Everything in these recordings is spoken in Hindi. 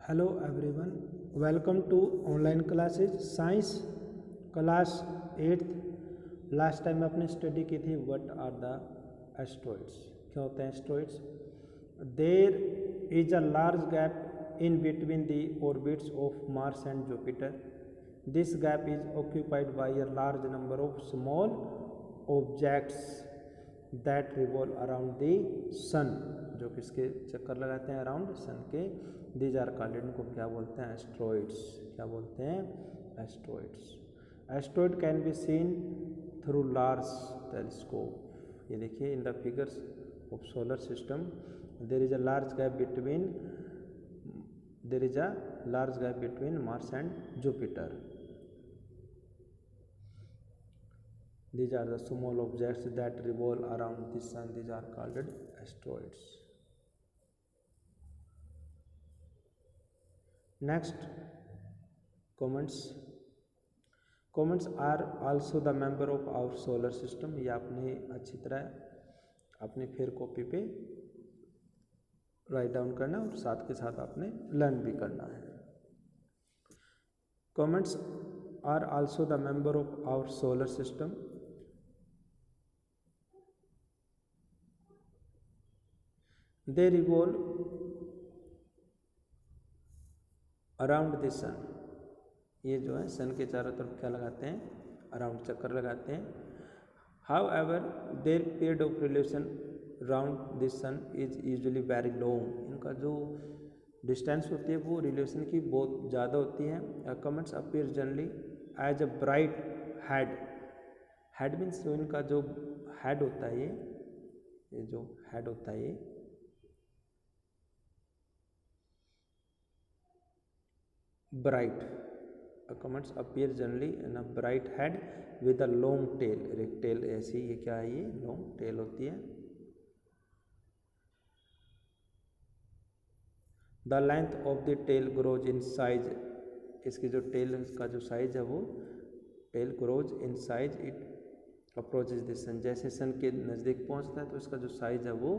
Hello everyone, welcome to online classes science class 8th। Last time अपने स्टडी की थी व्हाट आर द एस्ट्रॉइड्स। क्या होते हैं asteroids? There is a large gap in between the orbits of Mars and Jupiter. This gap is occupied by a large number of small objects that revolve around the sun, जो किसके चक्कर लगाते हैं? अराउंड सन के। दीज आर कॉल्ड, इनको क्या बोलते हैं? एस्ट्रॉइड्स। क्या बोलते हैं? Asteroids. Asteroid can be seen through large telescope. ये देखिए in the figures of solar system there is a large gap between Mars and Jupiter. These are the small objects that revolve around the sun. These are called asteroids. Next, comets. Comets are also the member of our solar system. ये आपने अच्छी तरह अपनी फिर कॉपी पे राइट डाउन करना है और साथ के साथ आपने लर्न भी करना है. Comets are also the member of our solar system. They revolve around the sun. ये जो है सन के चारों तरफ क्या लगाते हैं? अराउंड चक्कर लगाते हैं. However their period of relation round the sun is usually very long. इनका जो डिस्टेंस होती है वो रिलेशन की बहुत ज़्यादा होती है. Comets appear generally as a bright head. Head means जो इनका जो हेड होता है, ये जो हेड होता है, ये bright. Comets appear generally in a bright head with a long tail. एक टेल ऐसी, ये क्या है? ये लॉन्ग टेल होती है. The length of the tail grows in size. इसकी जो टेल का जो साइज है वो tell grows in size it approaches the sun. जैसे सन के नज़दीक पहुंचता है तो इसका जो साइज है वो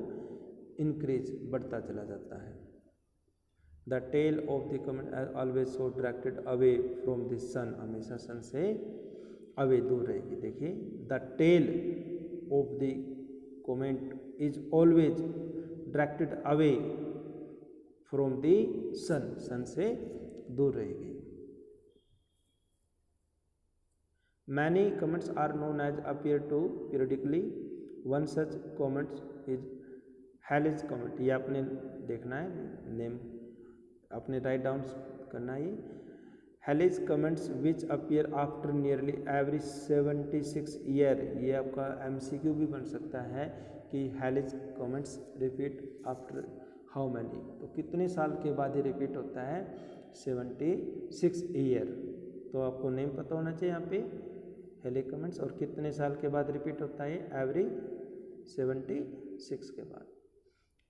इंक्रीज बढ़ता चला जाता है. The tail of the comet is always so directed away from the sun. हमेशा सन से अवे दूर रहेगी. देखिए the tail of the comet is always directed away from the sun. सन से दूर रहेगी. Many comets are known as appear to periodically. One such comet is Halley's comet. ये आपने देखना है, नेम अपने राइट डाउन करना है. Halley's comets which appear after nearly every 76 year. ये आपका MCQ भी बन सकता है कि Halley's comets repeat after how many. तो कितने साल के बाद ये रिपीट होता है? 76 ईयर. तो आपको नेम पता होना चाहिए यहाँ पे हेलिज कमेंट्स, और कितने साल के बाद रिपीट होता है? एवरी 76 के बाद.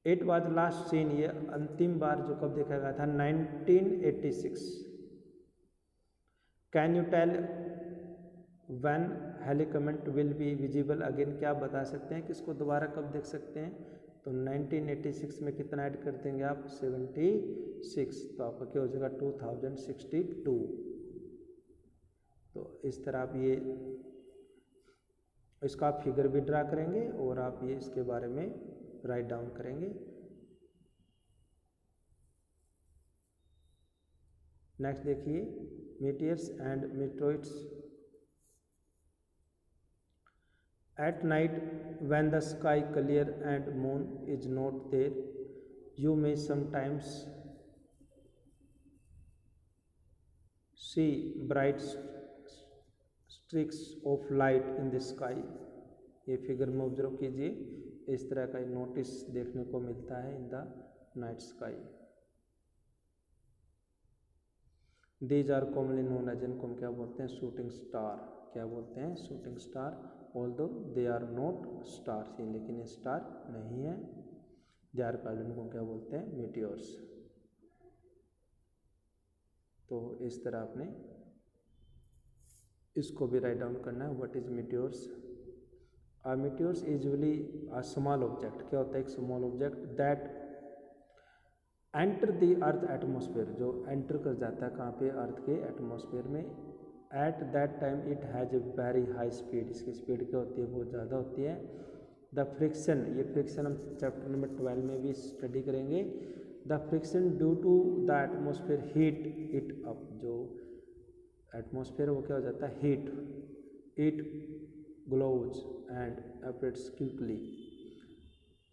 इट वॉज लास्ट सीन, ये अंतिम बार जो कब देखा गया था? 1986. Can you tell when Halley comet will be visible again? क्या आप बता सकते हैं कि इसको दोबारा कब देख सकते हैं? तो 1986 में कितना ऐड कर देंगे आप? 76. तो आपका क्या हो जाएगा? 2062. तो इस तरह आप ये इसका आप फिगर भी ड्रा करेंगे और आप ये इसके बारे में राइट डाउन करेंगे. नेक्स्ट देखिए meteors and meteoroids. At night when the sky clear and moon is not there you may sometimes see bright streaks of light in the sky. ये फिगर में ऑब्जर्व कीजिए, इस तरह का नोटिस देखने को मिलता है in the night sky. These are commonly known as, इनको हम क्या बोलते हैं? Shooting star. क्या बोलते हैं? Shooting star. Although they are not stars, लेकिन ये स्टार नहीं है. दे आर कॉल्ड, इनको क्या बोलते हैं? मीटियोर्स. तो इस तरह आपने इसको भी राइट डाउन करना है. What is meteors? Meteors is usually a small object. क्या होता है? एक small object that enter the earth atmosphere, जो एंटर कर जाता है कहाँ पे, अर्थ के एटमोसफेयर में। At that time it has a very high speed, इसकी स्पीड क्या होती है, बहुत ज़्यादा होती है। द फ्रिक्शन, ये फ्रिक्शन हम चैप्टर नंबर 12 में भी स्टडी करेंगे। The friction due to the atmosphere heat it up, जो एटमोसफेयर वो क्या हो जाता है, heat, it glows and evaporates quickly.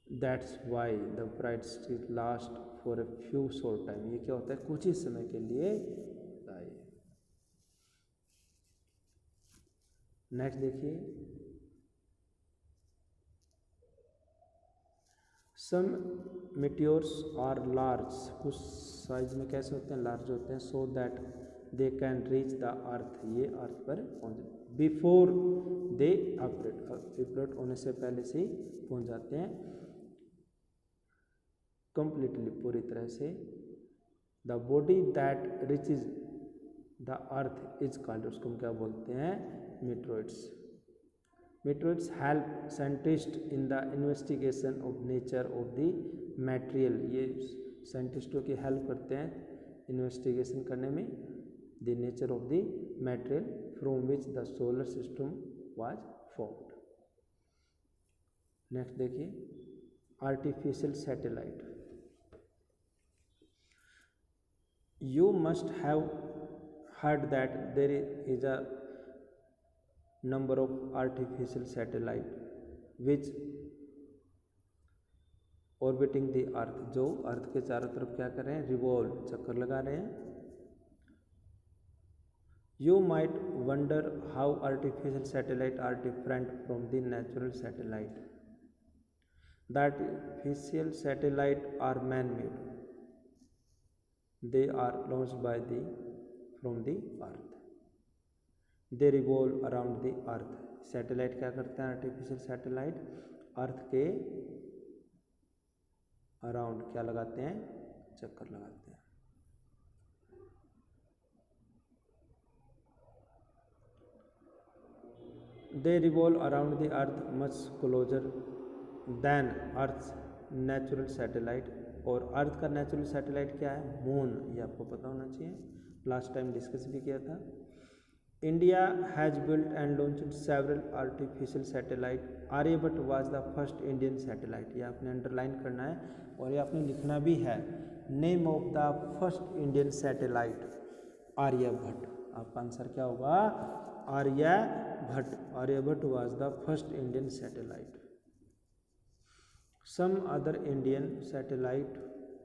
That's why the bright streak last for a few short time, ये क्या होता है, कुछ ही समय के लिए होता है। नेक्स्ट देखिए, सम meteors आर लार्ज, कुछ साइज में कैसे होते हैं, लार्ज होते हैं। So that they can reach the earth, ये अर्थ पर पहुँच, बिफोर दे evaporate होने से पहले से ही पहुँच जाते हैं, कंप्लीटली, पूरी तरह से। The body that reaches the earth is called, उसको हम क्या बोलते हैं, meteoroids. Meteoroids help scientist in the investigation of nature of the material, ये साइंटिस्टों की हेल्प करते हैं इन्वेस्टिगेशन करने में, the nature of the material from which the solar system was formed. Next देखिए, artificial satellite. You must have heard that there is a number of artificial satellite which orbiting the earth, जो अर्थ के चारों तरफ क्या कर रहे हैं, रिवॉल्व, चक्कर लगा रहे हैं। You might wonder how artificial satellite are different from the natural satellite. The artificial satellite are man-made. They are launched from the earth. They revolve around the earth. Satellite क्या करते हैं, आर्टिफिशियल सैटेलाइट अर्थ के अराउंड क्या लगाते हैं, चक्कर लगाते हैं। They revolve around the earth much closer than Earth's natural satellite. और अर्थ का नेचुरल सैटेलाइट क्या है, मून, ये आपको पता होना चाहिए, लास्ट टाइम डिस्कस भी किया था। India has built and launched several artificial satellite. Aryabhata was the first Indian satellite, ये आपने अंडरलाइन करना है और ये आपने लिखना भी है। Name of the first Indian satellite, Aryabhata. आपका आंसर क्या होगा, Aryabhata. Aryabhata was the first Indian satellite. Some other Indian satellite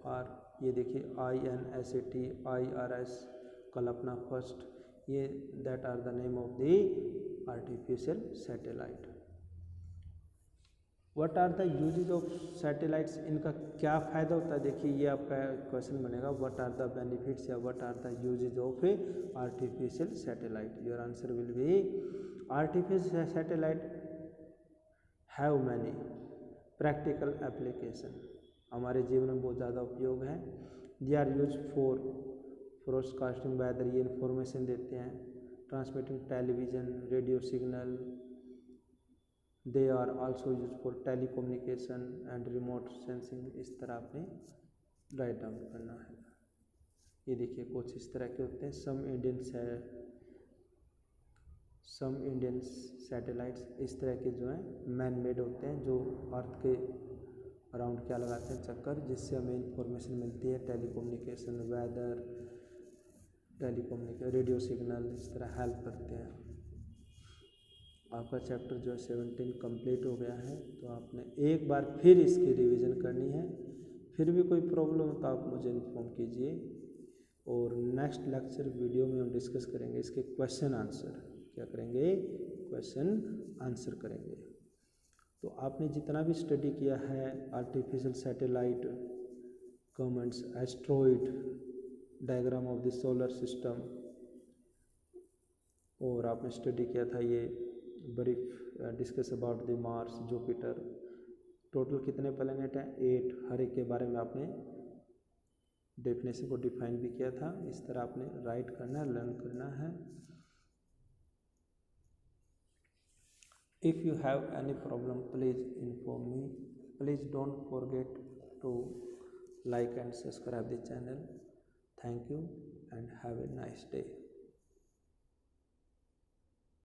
और ये देखिए INSAT, IRS, कल्पना फर्स्ट, ये that are the name of the artificial satellite. What are the uses of satellites, इनका क्या फ़ायदा होता है, देखिए ये आपका क्वेश्चन बनेगा, व्हाट आर द बेनिफिट्स या what are the uses of a artificial satellite. Your answer will be artificial satellite have many practical application, हमारे जीवन में बहुत ज़्यादा उपयोग है। They are use for broadcasting weather, ये इन्फॉर्मेशन देते हैं, transmitting television, radio signal. They are also use for telecommunication and remote sensing. इस तरह आपने राइट डाउन करना है। ये देखिए कुछ इस तरह के होते हैं। सम इंडियन सैटेलाइट्स इस तरह के जो हैं मैन मेड होते हैं, जो अर्थ के अराउंड क्या लगाते हैं, चक्कर, जिससे हमें इंफॉर्मेशन मिलती है, टेलीकम्युनिकेशन, वेदर, रेडियो सिग्नल, इस तरह हेल्प करते हैं। आपका चैप्टर जो है 17 कंप्लीट हो गया है, तो आपने एक बार फिर इसकी रिवीजन करनी है। फिर भी कोई प्रॉब्लम हो तो आप मुझे इन्फॉर्म कीजिए, और नेक्स्ट लेक्चर वीडियो में हम डिस्कस करेंगे इसके क्वेश्चन आंसर। क्या करेंगे, क्वेश्चन आंसर करेंगे। तो आपने जितना भी स्टडी किया है, artificial satellite, comments, asteroid, diagram of the solar system, और आपने स्टडी किया था ये brief discuss about the Mars, Jupiter, total कितने प्लैनेट हैं, 8, हर एक के बारे में आपने डेफिनेशन को डिफाइन भी किया था। इस तरह आपने राइट करना है, लर्न करना है। If you have any problem, please inform me. Please don't forget to like and subscribe the channel. Thank you and have a nice day.